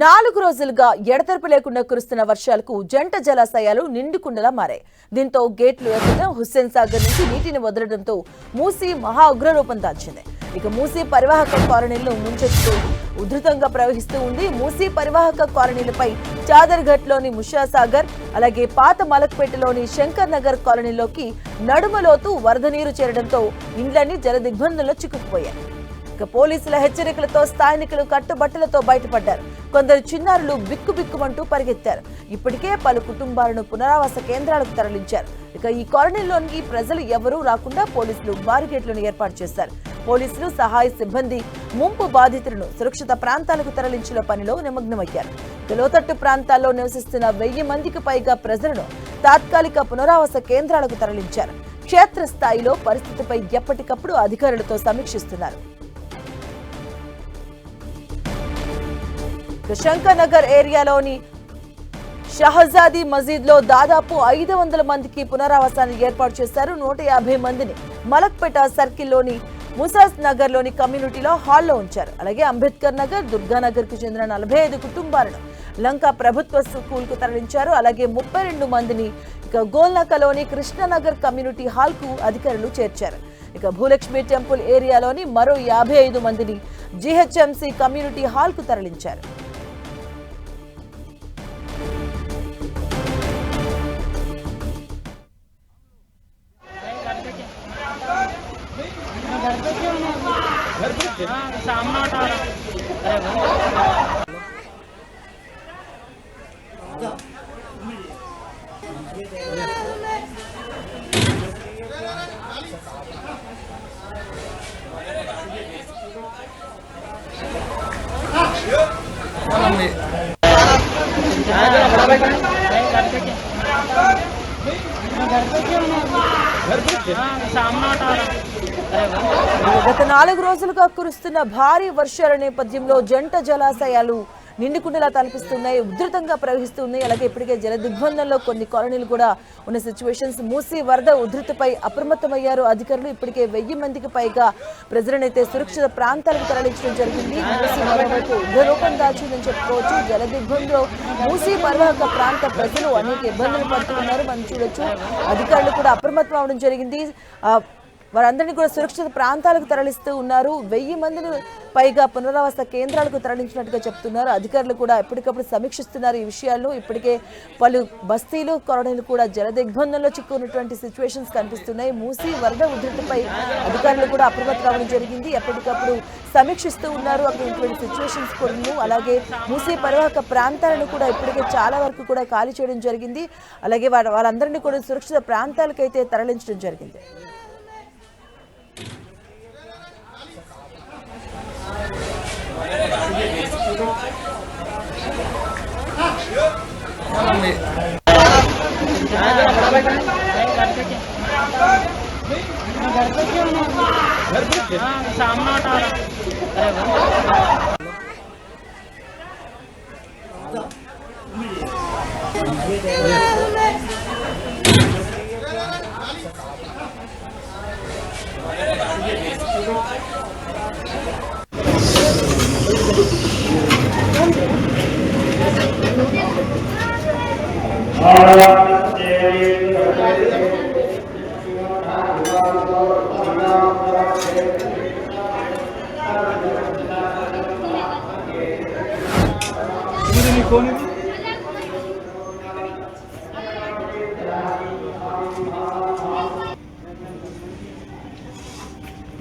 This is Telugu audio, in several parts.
4 రోజులుగా ఎడతెరపి లేకుండా కురుస్తున్న వర్షాలకు జంట జలాశయాలు నిండుకుండలా మారాయి. దీంతో గేట్లు ఎత్తడం, హుస్సేన్ సాగర్ నుంచి నీటిని వదలడంతో మూసీ మహా ఉగ్రరూపం దాల్చింది. ఇక మూసీ పరివాహక కాలనీలను ముంచెత్తు ఉధృతంగా ప్రవహిస్తూ ఉంది. మూసీ పరివాహక కాలనీలపై చాదర్ఘట్లోని ముషాసాగర్, అలాగే పాత మలక్పేటలోని శంకర్ నగర్ కాలనీలోకి నడుమలోతు వరద నీరు చేరడంతో ఇండ్లన్నీ జల దిగ్బంధంలో చిక్కుకుపోయాయి. ఇక పోలీసుల హెచ్చరికలతో స్థానికులు కట్టుబట్టలతో బయటపడ్డారు. కొందరు చిన్నారులు బిక్కుబిక్కుమంటూ పరిగెత్తారు. ఇప్పటికే పలు కుటుంబాలను పునరావాస కేంద్రాలకు తరలించారు. ఇక ఈ కాలనీలోని ప్రజలు ఎవరూ రాకుండా పోలీసులు బారికేడ్లను ఏర్పాటు చేశారు. పోలీసులు, సహాయ సిబ్బంది ముంపు బాధితులను సురక్షిత ప్రాంతాలకు తరలించిన పనిలో నిమగ్నమయ్యారు. లోతట్టు ప్రాంతాల్లో నివసిస్తున్న 1000 మందికి పైగా ప్రజలను తాత్కాలిక పునరావాస కేంద్రాలకు తరలించారు. క్షేత్రస్థాయిలో పరిస్థితిపై ఎప్పటికప్పుడు అధికారులతో సమీక్షిస్తున్నారు. శంకర్ నగర్ ఏరియాలోని షహజాదీ మసీద్ లో దాదాపు 500 మందికి పునరావాసాన్ని ఏర్పాటు చేశారు. 150 మందిని మలక్పేట సర్కిల్లోని ముసాస్ నగర్ లోని కమ్యూనిటీలో హాల్లో ఉంచారు. అలాగే అంబేద్కర్ నగర్, దుర్గానగర్ కు చెందిన 45 కుటుంబాలను లంక ప్రభుత్వ స్కూల్ కు తరలించారు. అలాగే 32 మందిని ఇక గోల్నకలోని కృష్ణనగర్ కమ్యూనిటీ హాల్ కు అధికారులు చేర్చారు. ఇక భూలక్ష్మి టెంపుల్ ఏరియాలోని మరో 55 మందిని జీహెచ్ఎంసీ కమ్యూనిటీ హాల్ కు తరలించారు. గత 4 రోజులుగా కురుస్తున్న భారీ వర్షాల నేపథ్యంలో జంట జలాశయాలు నిండుకుండలా తలపిస్తున్నాయి, ఉధృతంగా ప్రవహిస్తున్నాయి. అలాగే ఇప్పటికే జల దిగ్బంధంలో కొన్ని కాలనీలు కూడా ఉన్న సిచ్యువేషన్స్. మూసీ వరద ఉధృతిపై అప్రమత్తమయ్యారు అధికారులు. ఇప్పటికే 1000 మందికి పైగా ప్రజలనైతే సురక్షిత ప్రాంతాలకు తరలించడం జరిగింది. మూసీ మరోవైపు ఉగ్రరూపం దాల్చిందని చెప్పుకోవచ్చు. జల దిగ్బంధంలో మూసీ పరివాహక ప్రాంత ప్రజలు అనేక ఇబ్బందులు పడుతున్నారు. మనం చూడొచ్చు. అధికారులు కూడా అప్రమత్తం అవడం జరిగింది. వారందరినీ కూడా సురక్షిత ప్రాంతాలకు తరలిస్తూ ఉన్నారు. 1000 మందిని పైగా పునరావాస కేంద్రాలకు తరలించినట్టుగా చెప్తున్నారు. అధికారులు కూడా ఎప్పటికప్పుడు సమీక్షిస్తున్నారు ఈ విషయాల్లో. ఇప్పటికే పలు బస్తీలు, కాలనీలు కూడా జల దిగ్బంధంలో చిక్కున్నటువంటి సిచ్యువేషన్స్ కనిపిస్తున్నాయి. మూసీ వరద ఉధృతిపై అధికారులు కూడా అప్రమత్తం అవ్వడం జరిగింది. ఎప్పటికప్పుడు సమీక్షిస్తూ ఉన్నారు అక్కడ ఉన్నటువంటి సిచ్యువేషన్స్ కూడా. అలాగే మూసీ పరివాహక ప్రాంతాలను కూడా ఇప్పటికే చాలా వరకు కూడా ఖాళీ చేయడం జరిగింది. అలాగే వాళ్ళందరినీ కూడా సురక్షిత ప్రాంతాలకైతే తరలించడం జరిగింది.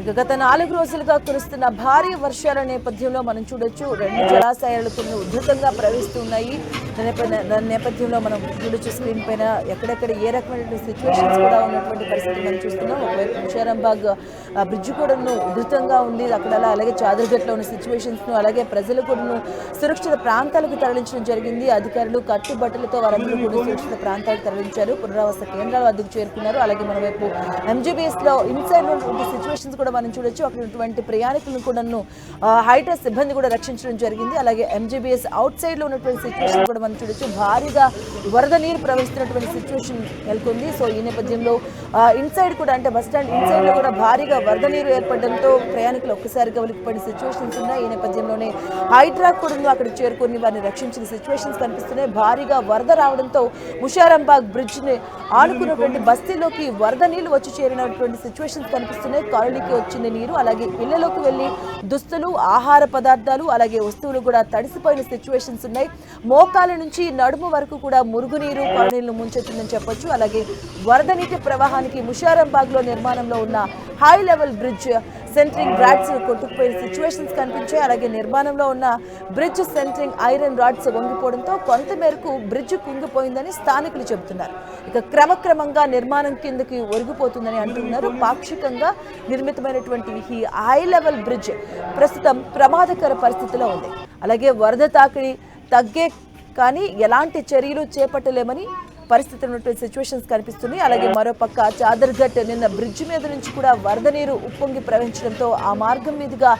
ఇక గత 4 రోజులుగా కురుస్తున్న భారీ వర్షాల నేపథ్యంలో మనం చూడొచ్చు. 2 జలాశయాలు కొన్ని ఉధృతంగా ప్రవహిస్తున్నాయి. దాని నేపథ్యంలో మనం చూడొచ్చు స్క్రీన్ పైన ఎక్కడెక్కడ ఏ రకమైన సిచ్యువేషన్స్ కూడా ఉన్నటువంటి పరిస్థితి మనం చూస్తున్నాం. ఒకవైపు ముషారాంబాగ్ బ్రిడ్జ్ కూడా ఉధృతంగా ఉంది అక్కడ. అలాగే చాదర్ఘట్లో ఉన్న సిచ్యువేషన్స్ను, అలాగే ప్రజలు కూడా సురక్షిత ప్రాంతాలకు తరలించడం జరిగింది. అధికారులు కట్టుబట్టలతో వారందరూ కూడా సురక్షిత ప్రాంతాలకు తరలించారు. పునరావాస కేంద్రాల వద్దకు చేరుకున్నారు. అలాగే మరోవైపు ఎంజీబీఎస్ లో ఇన్సైడ్ సిచ్యువేషన్స్ కూడా మనం చూడొచ్చు. అక్కడ ఉన్నటువంటి ప్రయాణికులను కూడా హైటెక్ సిబ్బంది కూడా రక్షించడం జరిగింది. అలాగే ఎంజీబీఎస్ అవుట్ సైడ్ లో ఉన్నటువంటి సిచ్యువేషన్ కూడా మనం చూడొచ్చు. భారీగా వరద నీరు ప్రవహిస్తున్నటువంటి సిచ్యువేషన్ నెలకొంది. సో ఈ నేపథ్యంలో ఇన్సైడ్ కూడా అంటే బస్ స్టాండ్ ఇన్సైడ్ లో కూడా భారీగా వరద నీరు ఏర్పడడంతో ప్రయాణికులు ఒక్కసారిగా ఉలిక్కిపడిన సిచ్యువేషన్స్ ఉన్నాయి. ఈ నేపథ్యంలోనే హైడ్రా కూడా అక్కడికి చేరుకొని వారిని రక్షించిన సిచ్యువేషన్స్ కనిపిస్తున్నాయి. భారీగా వరద రావడంతో ముషారంబాగ్ బ్రిడ్జ్ ని ఆనుకున్నటువంటి బస్తీలోకి వరద నీళ్లు వచ్చి చేరినటువంటి సిచ్యువేషన్స్ కనిపిస్తున్నాయి. కాలనీకి వచ్చింది నీరు, అలాగే ఇళ్లలోకి వెళ్లి దుస్తులు, ఆహార పదార్థాలు, అలాగే వస్తువులు కూడా తడిసిపోయిన సిచ్యువేషన్స్ ఉన్నాయి. మోకాల నుంచి నడుము వరకు కూడా మురుగునీరు కాలనీలను ముంచెత్తిందని చెప్పొచ్చు. అలాగే వరద నీటి ప్రవాహానికి ముషారంబాగ్ లో నిర్మాణంలో ఉన్న high level bridge centering rods కొట్టుకుపోయిన సిచ్యువేషన్స్ కనిపించాయి. అలాగే నిర్మాణంలో ఉన్న బ్రిడ్జ్ సెంటరింగ్ ఐరన్ రాడ్స్ వంగిపోవడంతో కొంతమేరకు బ్రిడ్జ్ కుంగిపోయిందని స్థానికులు చెబుతున్నారు. ఇక క్రమక్రమంగా నిర్మాణం కిందకి ఒరిగిపోతుందని అంటున్నారు. పాక్షికంగా నిర్మితమైనటువంటి ఈ హై లెవెల్ బ్రిడ్జ్ ప్రస్తుతం ప్రమాదకర పరిస్థితిలో ఉంది. అలాగే వరద తాకిడి తగ్గే కానీ ఎలాంటి చర్యలు చేపట్టలేమని పరిస్థితి ఉన్నటువంటి సిచ్యువేషన్స్ కనిపిస్తున్నాయి. అలాగే మరోపక్క చాదర్ఘట్ నిన్న బ్రిడ్జ్ మీద నుంచి కూడా వరద నీరు ఉప్పొంగి ప్రవహించడంతో ఆ మార్గం మీదుగా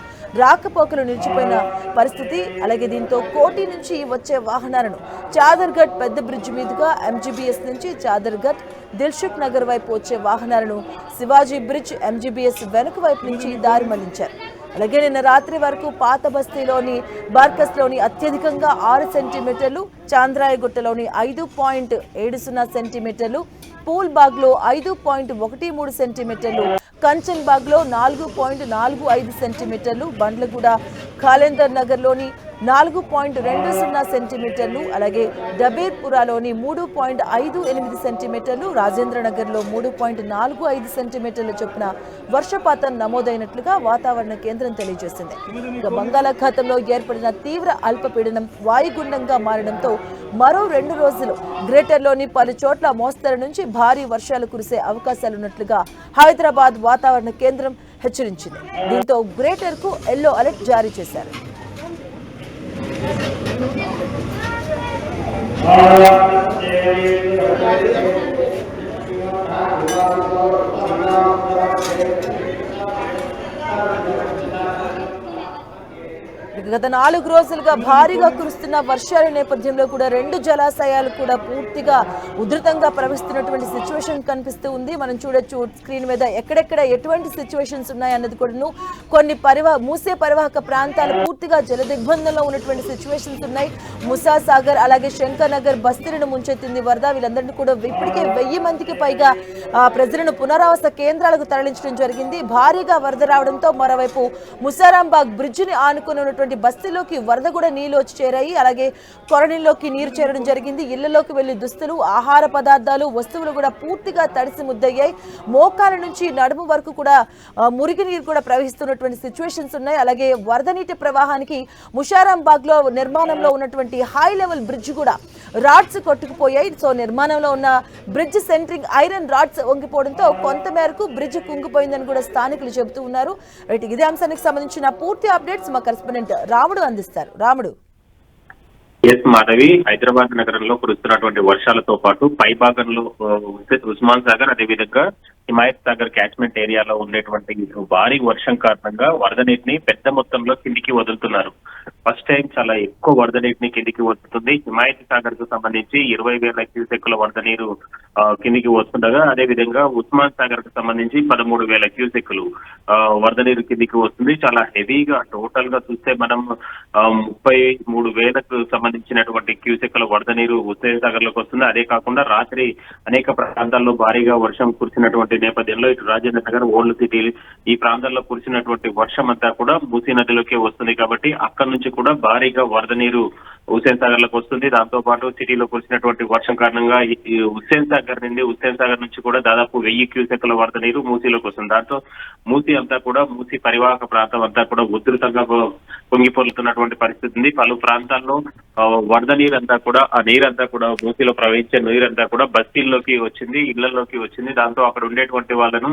రాకపోకలు నిలిచిపోయిన పరిస్థితి. అలాగే దీంతో కోటి నుంచి వచ్చే వాహనాలను చాదర్ఘట్ పెద్ద బ్రిడ్జ్ మీదుగా ఎంజీబీఎస్ నుంచి చాదర్ఘట్ దిల్సుఖ్ నగర్ వైపు వచ్చే వాహనాలను శివాజీ బ్రిడ్జ్ ఎంజీబీఎస్ వెనుక వైపు నుంచి దారి మళ్లించారు. అలాగే నిన్న రాత్రి వరకు పాత బస్తీలోని బార్కస్లోని అత్యధికంగా 6 సెంటీమీటర్లు, చాంద్రాయగుట్టలోని 5.70 సెంటీమీటర్లు, పూల్ బాగ్లో 5.13 సెంటీమీటర్లు, కంచన్ బాగ్లో 4.45 సెంటీమీటర్లు, బండ్లగూడ ఖాలేందర్ నగర్లోని 4.20 సెంటీమీటర్లు, అలాగే డబీర్పురాలోని 3.58 సెంటీమీటర్లు, రాజేంద్ర నగర్లో 3.45 సెంటీమీటర్ల చొప్పున వర్షపాతం నమోదైనట్లుగా వాతావరణ కేంద్రం తెలియజేసింది. ఇక బంగాళాఖాతంలో ఏర్పడిన తీవ్ర అల్పపీడనం వాయుగుండంగా మారడంతో మరో 2 రోజులు గ్రేటర్లోని పలు చోట్ల మోస్తరు నుంచి భారీ వర్షాలు కురిసే అవకాశాలున్నట్లుగా హైదరాబాద్ వాతావరణ కేంద్రం హెచ్చరించింది. దీంతో గ్రేటర్కు ఎల్లో అలర్ట్ జారీ చేశారు. గత 4 రోజులుగా భారీగా కురుస్తున్న వర్షాల నేపథ్యంలో కూడా 2 జలాశయాలు కూడా పూర్తిగా ఉధృతంగా ప్రవహిస్తున్నటువంటి సిచ్యువేషన్ కనిపిస్తూ ఉంది. మనం చూడొచ్చు స్క్రీన్ మీద ఎక్కడెక్కడ ఎటువంటి సిచ్యువేషన్స్ ఉన్నాయన్నది కూడా. కొన్ని మూసే పరివాహక ప్రాంతాలు పూర్తిగా జలదిగ్బంధంలో ఉన్నటువంటి సిచ్యువేషన్స్ ఉన్నాయి. ముసా సాగర్ అలాగే శంకర్ నగర్ బస్తీలను ముంచెత్తింది వరద. వీళ్ళందరినీ కూడా ఇప్పటికే 1000 మందికి పైగా ప్రజలను పునరావాస కేంద్రాలకు తరలించడం జరిగింది. భారీగా వరద రావడంతో మరోవైపు ముసారాంబాగ్ బ్రిడ్జ్ ని ఆనుకుని ఉన్నటువంటి బస్తీలోకి వరద కూడా నీళ్లు వచ్చి చేరాయి. అలాగే కొరణిలోకి నీరు చేరడం జరిగింది. ఇళ్లలోకి వెళ్లి దుస్తులు, ఆహార పదార్థాలు, వస్తువులు కూడా పూర్తిగా తడిసి ముద్దయ్యాయి. మోకాల నుంచి నడుము వరకు కూడా మురికి నీరు కూడా ప్రవహిస్తున్నటువంటి సిచ్యువేషన్స్ ఉన్నాయి. అలాగే వరద నీటి ప్రవాహానికి ముషారాంబాగ్ లో నిర్మాణంలో ఉన్నటువంటి హై లెవెల్ బ్రిడ్జ్ కూడా రాడ్స్ కొట్టుకుపోయాయి. సో నిర్మాణంలో ఉన్న బ్రిడ్జ్ సెంటరింగ్ ఐరన్ రాడ్స్ వంగిపోవడంతో కొంతమేరకు బ్రిడ్జ్ కుంగిపోయిందని కూడా స్థానికులు చెబుతూ ఉన్నారు. ఇదే అంశానికి సంబంధించిన పూర్తి అప్డేట్స్ మా కరెస్పాండెంట్ రాముడు అందిస్తారు. రాముడు. మాధవి, హైదరాబాద్ నగరంలో కురుస్తున్నటువంటి వర్షాలతో పాటు పై భాగంలో ఉస్మాన్ సాగర్, అదేవిధంగా హిమాయత్ సాగర్ క్యాచ్మెంట్ ఏరియాలో ఉండేటువంటి భారీ వర్షం కారణంగా వరద నీటిని పెద్ద మొత్తంలో కిందికి వదులుతున్నారు. ఫస్ట్ టైం చాలా ఎక్కువ వరద నీటిని కిందికి వదులుతుంది. హిమాయత్ సాగర్ కు సంబంధించి 20,000 క్యూసెక్కుల వరద నీరు కిందికి వస్తుండగా, అదేవిధంగా ఉస్మాన్ సాగర్ కు సంబంధించి 13,000 క్యూసెక్కులు వరద నీరు కిందికి వస్తుంది. చాలా హెవీగా టోటల్ గా చూస్తే మనం 33,000కు సంబంధించినటువంటి క్యూసెక్కుల వరద నీరు హుస్సేన్ సాగర్ లోకి వస్తుంది. అదే కాకుండా రాత్రి అనేక ప్రాంతాల్లో భారీగా వర్షం కురిసినటువంటి నేపథ్యంలో ఇటు రాజేంద్ర నగర్, ఓల్డ్ సిటీ ఈ ప్రాంతాల్లో కురిసినటువంటి వర్షం అంతా కూడా మూసీ నదిలోకి వస్తుంది. కాబట్టి అక్కడి నుంచి కూడా భారీగా వరద నీరు హుస్సేన్ సాగర్ లోకి వస్తుంది. దాంతో పాటు సిటీలో కురిసినటువంటి వర్షం కారణంగా హుస్సేన్ సాగర్ నుంచి కూడా దాదాపు 1000 క్యూసెక్కుల వరద నీరు మూసీలోకి వస్తుంది. దాంతో మూసీ అంతా కూడా, మూసీ పరివాహక ప్రాంతం అంతా కూడా ఉధృతంగా పొంగిపోతున్నటువంటి పరిస్థితి ఉంది. పలు ప్రాంతాల్లో వరద నీరంతా కూడా, ఆ నీరంతా కూడా మూసీలో ప్రవహించే నీరంతా కూడా బస్తీల్లోకి వచ్చింది, ఇళ్లలోకి వచ్చింది. దాంతో అక్కడ ఉండేటువంటి వాళ్ళను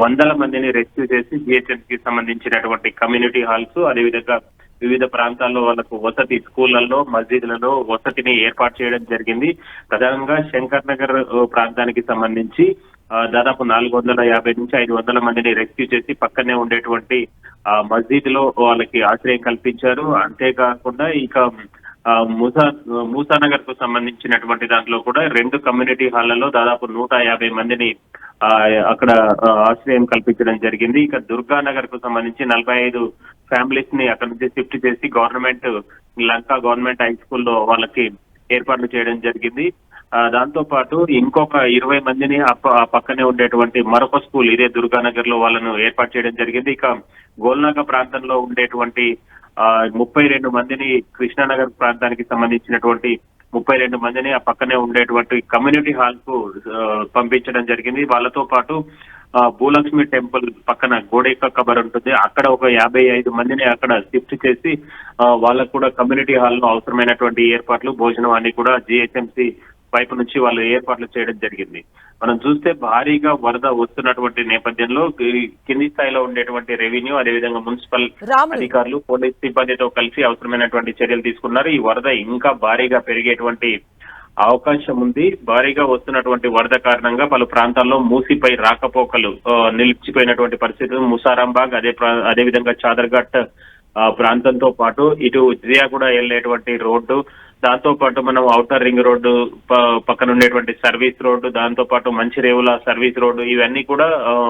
100 మందిని రెస్క్యూ చేసి GHMC కి సంబంధించినటువంటి కమ్యూనిటీ హాల్స్, అదేవిధంగా వివిధ ప్రాంతాల్లో వాళ్ళకు వసతి స్కూళ్లలో మస్జిద్లలో వసతిని ఏర్పాటు చేయడం జరిగింది. ప్రధానంగా శంకర్ నగర్ ప్రాంతానికి సంబంధించి దాదాపు 450 నుంచి 500 మందిని రెస్క్యూ చేసి పక్కనే ఉండేటువంటి మస్జిద్ లో వాళ్ళకి ఆశ్రయం కల్పించారు. అంతేకాకుండా ఇక మూసానగర్ కు సంబంధించినటువంటి దాంట్లో కూడా 2 కమ్యూనిటీ హాళ్లలో దాదాపు 150 మందిని అక్కడ ఆశ్రయం కల్పించడం జరిగింది. ఇక దుర్గానగర్ కు సంబంధించి 45 ఫ్యామిలీస్ ని అక్కడ నుంచి షిఫ్ట్ చేసి లంకా గవర్నమెంట్ హై స్కూల్లో వాళ్ళకి ఏర్పాట్లు చేయడం జరిగింది. దాంతో పాటు ఇంకొక 20 మందిని ఆ పక్కనే ఉండేటువంటి మరొక స్కూల్ ఇదే దుర్గానగర్ లో వాళ్ళను ఏర్పాటు చేయడం జరిగింది. ఇక గోల్నాక ప్రాంతంలో ఉండేటువంటి 32 మందిని కృష్ణానగర్ ప్రాంతానికి సంబంధించినటువంటి 32 మందిని ఆ పక్కనే ఉండేటువంటి కమ్యూనిటీ హాల్ కు పంపించడం జరిగింది. వాళ్ళతో పాటు భూలక్ష్మి టెంపుల్ పక్కన గోడెక్క కబర్ ఉంటుంది, అక్కడ ఒక 55 మందిని అక్కడ షిఫ్ట్ చేసి వాళ్ళకు కూడా కమ్యూనిటీ హాల్ లో అవసరమైనటువంటి ఏర్పాట్లు భోజనం అన్ని కూడా జిహెచ్ఎంసీ వైపు నుంచి వాళ్ళు ఏర్పాట్లు చేయడం జరిగింది. మనం చూస్తే భారీగా వరద వస్తున్నటువంటి నేపథ్యంలో కింది స్థాయిలో ఉండేటువంటి రెవెన్యూ అదేవిధంగా మున్సిపల్ అధికారులు పోలీస్ సిబ్బందితో కలిసి అవసరమైనటువంటి చర్యలు తీసుకున్నారు. ఈ వరద ఇంకా భారీగా పెరిగేటువంటి అవకాశం ఉంది. భారీగా వస్తున్నటువంటి వరద కారణంగా పలు ప్రాంతాల్లో మూసిపై రాకపోకలు నిలిచిపోయినటువంటి పరిస్థితులు. ముసారాంబాగ్ అదేవిధంగా చాదర్ఘట్ ప్రాంతంతో పాటు ఇటు జియాగూడ వెళ్లేటువంటి రోడ్డు, దాంతో పాటు మనం ఔటర్ రింగ్ రోడ్డు పక్కన ఉండేటువంటి సర్వీస్ రోడ్డు, దాంతో పాటు మంచిరేవుల సర్వీస్ రోడ్డు, ఇవన్నీ కూడా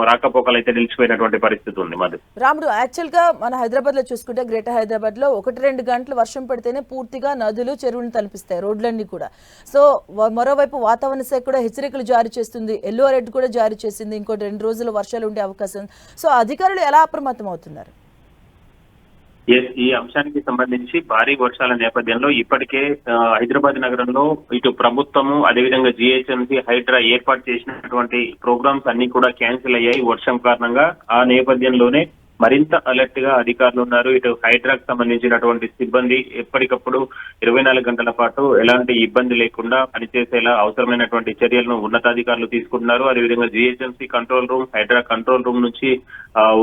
రాకపోకలు అయితే నిలిచిపోయినటువంటి పరిస్థితి ఉంది. మధు రాముడు, యాక్చువల్ గా మన హైదరాబాద్ లో చూసుకుంటే గ్రేటర్ హైదరాబాద్ లో 1-2 గంటలు వర్షం పడితేనే పూర్తిగా నదులు చెరువులను తలపిస్తాయి రోడ్లన్నీ కూడా. సో మరోవైపు వాతావరణ శాఖ కూడా హెచ్చరికలు జారీ చేస్తుంది, ఎల్లో అలర్ట్ కూడా జారీ చేసింది, ఇంకో 2 రోజులు వర్షాలు ఉండే అవకాశం. సో అధికారులు ఎలా అప్రమత్తం అవుతున్నారు? ఈ అంశానికి సంబంధించి భారీ వర్షాల నేపథ్యంలో ఇప్పటికే హైదరాబాద్ నగరంలో ఇటు ప్రభుత్వము అదేవిధంగా జిహెచ్ఎంసీ హైడ్రా ఏర్పాటు చేసినటువంటి ప్రోగ్రామ్స్ అన్ని కూడా క్యాన్సిల్ అయ్యాయి వర్షం కారణంగా. ఆ నేపథ్యంలోనే మరింత అలర్ట్ గా అధికారులు ఉన్నారు. ఇటు హైడ్రాకు సంబంధించినటువంటి సిబ్బంది ఎప్పటికప్పుడు 24 గంటల పాటు ఎలాంటి ఇబ్బంది లేకుండా పనిచేసేలా అవసరమైనటువంటి చర్యలను ఉన్నతాధికారులు తీసుకుంటున్నారు. అదేవిధంగా GHMC control room, HYDRAA control room నుంచి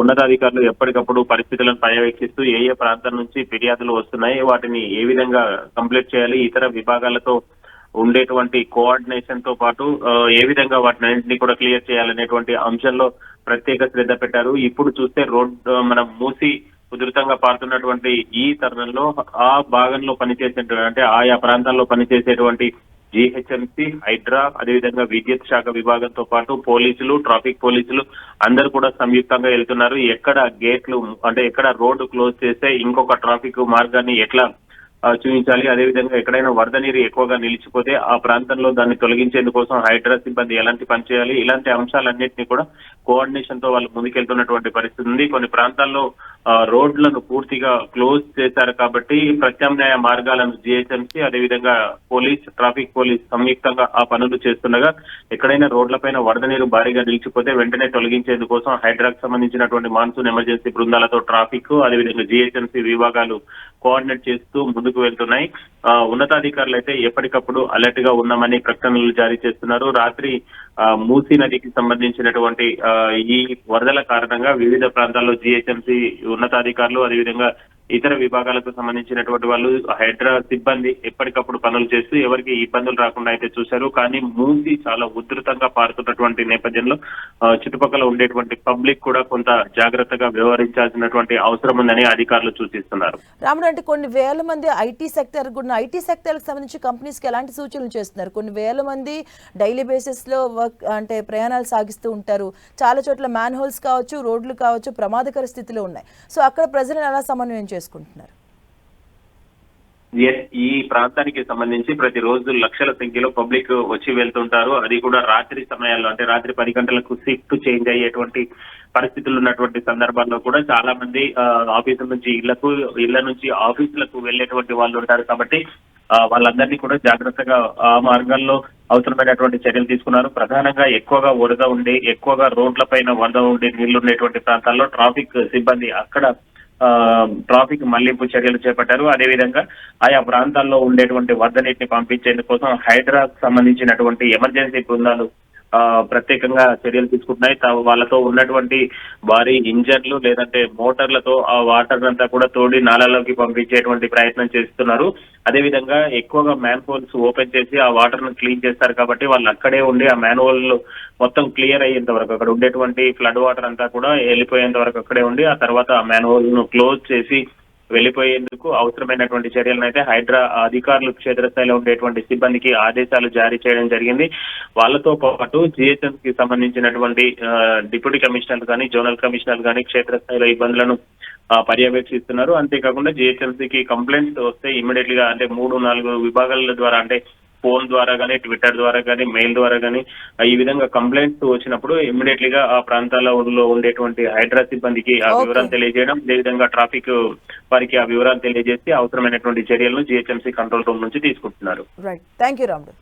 ఉన్నతాధికారులు ఎప్పటికప్పుడు పరిస్థితులను పర్యవేక్షిస్తూ ఏ ప్రాంతం నుంచి ఫిర్యాదులు వస్తున్నాయి, వాటిని ఏ విధంగా కంప్లీట్ చేయాలి, ఇతర విభాగాలతో ఉండేటువంటి కోఆర్డినేషన్ తో పాటు ఏ విధంగా వాటిని కూడా క్లియర్ చేయాలనేటువంటి అంశంలో ప్రత్యేక శ్రద్ధ పెట్టారు. ఇప్పుడు చూస్తే మనం మూసి ఉధృతంగా పారుతున్నటువంటి ఈ తరుణంలో ఆ భాగంలో పనిచేసేటువంటి అంటే ఆయా ప్రాంతాల్లో పనిచేసేటువంటి జిహెచ్ఎంసీ, హైడ్రా అదేవిధంగా విద్యుత్ శాఖ విభాగంతో పాటు పోలీసులు, ట్రాఫిక్ పోలీసులు అందరూ కూడా సంయుక్తంగా వెళ్తున్నారు. ఎక్కడ గేట్లు అంటే ఎక్కడ రోడ్డు క్లోజ్ చేస్తే ఇంకొక ట్రాఫిక్ మార్గాన్ని ఎట్లా చూపించాలి, అదేవిధంగా ఎక్కడైనా వరద నీరు ఎక్కువగా నిలిచిపోతే ఆ ప్రాంతంలో దాన్ని తొలగించేందుకోసం హైడ్రా సిబ్బంది ఎలాంటి పని చేయాలి, ఇలాంటి అంశాలన్నింటినీ కూడా కోఆర్డినేషన్ తో వాళ్ళు ముందుకెళ్తున్నటువంటి పరిస్థితి ఉంది. కొన్ని ప్రాంతాల్లో రోడ్లను పూర్తిగా క్లోజ్ చేశారు కాబట్టి ప్రత్యామ్నాయ మార్గాలను జిహెచ్ఎంసీ అదేవిధంగా ట్రాఫిక్ పోలీస్ సంయుక్తంగా ఆ పనులు చేస్తుండగా ఎక్కడైనా రోడ్లపైన వరద నీరు భారీగా నిలిచిపోతే వెంటనే తొలగించేందుకోసం హైడ్రాకు సంబంధించినటువంటి మాన్సూన్ ఎమర్జెన్సీ బృందాలతో ట్రాఫిక్ అదేవిధంగా జిహెచ్ఎంసీ విభాగాలు కోఆర్డినేట్ చేస్తూ ముందుకు వెళ్తున్నాయి. ఉన్నతాధికారులు అయితే ఎప్పటికప్పుడు అలర్ట్ గా ఉన్నామని ప్రకటనలు జారీ చేస్తున్నారు. రాత్రి మూసీ నదికి సంబంధించినటువంటి ఈ వరదల కారణంగా వివిధ ప్రాంతాల్లో జిహెచ్ఎంసీ ఉన్నతాధికారులు అదేవిధంగా ఇతర విభాగాలకు సంబంధించినటువంటి వాళ్ళు హైడ్రా సిబ్బంది ఎప్పటికప్పుడు పనులు చేస్తూ ఎవరికి ఇబ్బందులు రాకుండా అయితే చూశారు. కానీ మూసి చాలా ఉధృతంగా పారుతున్నటువంటి నేపథ్యంలో చుట్టుపక్కల ఉండేటువంటి పబ్లిక్ కూడా కొంత జాగ్రత్తగా వ్యవహరించాల్సినటువంటి అవసరం ఉందని అధికారులు సూచిస్తున్నారు. రాముడు, అంటే కొన్ని వేల మంది ఐటీ సెక్టర్ కి సంబంధించి కంపెనీస్ కి ఎలాంటి సూచనలు చేస్తున్నారు? కొన్ని వేల మంది డైలీ బేసిస్ లో అంటే ప్రయాణాలు సాగిస్తూ ఉంటారు. చాలా చోట్ల మ్యాన్ హోల్స్ కావచ్చు, రోడ్లు కావచ్చు ప్రమాదకర స్థితిలో ఉన్నాయి. సో అక్కడ ప్రజలను ఎలా సమన్వయం చేసుకుంటున్నారు? ఈ ప్రాంతానికి సంబంధించి ప్రతిరోజు లక్షల సంఖ్యలో పబ్లిక్ వచ్చి వెళ్తుంటారు. అది కూడా రాత్రి సమయాల్లో అంటే రాత్రి 10 గంటలకు షిఫ్ట్ చేంజ్ అయ్యేటువంటి పరిస్థితులు ఉన్నటువంటి సందర్భాల్లో కూడా చాలా మంది ఆఫీసుల నుంచి ఇళ్ల నుంచి ఆఫీసులకు వెళ్లేటువంటి వాళ్ళు ఉంటారు. కాబట్టి వాళ్ళందరినీ కూడా జాగ్రత్తగా ఆ మార్గాల్లో అవసరమైనటువంటి చర్యలు తీసుకున్నారు. ప్రధానంగా ఎక్కువగా వరద ఉండి ఎక్కువగా రోడ్ల పైన వరద ఉండి నీళ్లు ఉండేటువంటి ప్రాంతాల్లో ట్రాఫిక్ సిబ్బంది అక్కడ ట్రాఫిక్ మళ్లింపు చర్యలు చేపట్టారు. అదేవిధంగా ఆయా ప్రాంతాల్లో ఉండేటువంటి వరద నీటిని పంపించేందుకోసం హైడ్రాకు సంబంధించినటువంటి ఎమర్జెన్సీ బృందాలు ప్రత్యేకంగా చర్యలు తీసుకుంటున్నాయి. వాళ్ళతో ఉన్నటువంటి భారీ ఇంజన్లు లేదంటే మోటార్లతో ఆ వాటర్ అంతా కూడా తోడి నాలాలోకి పంపించేటువంటి ప్రయత్నం చేస్తున్నారు. అదేవిధంగా ఎక్కువగా మ్యాన్ హోల్స్ ఓపెన్ చేసి ఆ వాటర్ ను క్లీన్ చేస్తారు కాబట్టి వాళ్ళు అక్కడే ఉండి ఆ మ్యాన్ హోల్ మొత్తం క్లియర్ అయ్యేంత వరకు అక్కడ ఉండేటువంటి ఫ్లడ్ వాటర్ అంతా కూడా వెళ్ళిపోయేంత వరకు అక్కడే ఉండి ఆ తర్వాత ఆ మ్యాన్ హోల్ ను క్లోజ్ చేసి వెళ్లిపోయేందుకు అవసరమైనటువంటి చర్యలను అయితే హైడ్రా అధికారులు క్షేత్రస్థాయిలో ఉండేటువంటి సిబ్బందికి ఆదేశాలు జారీ చేయడం జరిగింది. వాళ్ళతో పాటు జిహెచ్ఎంసీ కి సంబంధించినటువంటి డిప్యూటీ కమిషనర్ కానీ జోనల్ కమిషనర్ కానీ క్షేత్రస్థాయిలో ఇబ్బందులను పర్యవేక్షిస్తున్నారు. అంతేకాకుండా జిహెచ్ఎంసీకి కంప్లైంట్స్ వస్తే ఇమీడియట్ గా అంటే 3-4 విభాగాల ద్వారా అంటే ఫోన్ ద్వారా కానీ ట్విట్టర్ ద్వారా కానీ మెయిల్ ద్వారా కానీ ఈ విధంగా కంప్లైంట్స్ వచ్చినప్పుడు ఇమ్మీడియట్లీ గా ఆ ప్రాంతాలలో ఉండేటువంటి హైడ్రా సిబ్బందికి ఆ వివరాలు తెలియజేయడం, అదేవిధంగా ట్రాఫిక్ వారికి ఆ వివరాలు తెలియజేసి అవసరమైనటువంటి చర్యలను జిహెచ్ఎంసీ కంట్రోల్ రూమ్ నుంచి తీసుకుంటున్నారు. రైట్, థ్యాంక్ యూ రాముడు.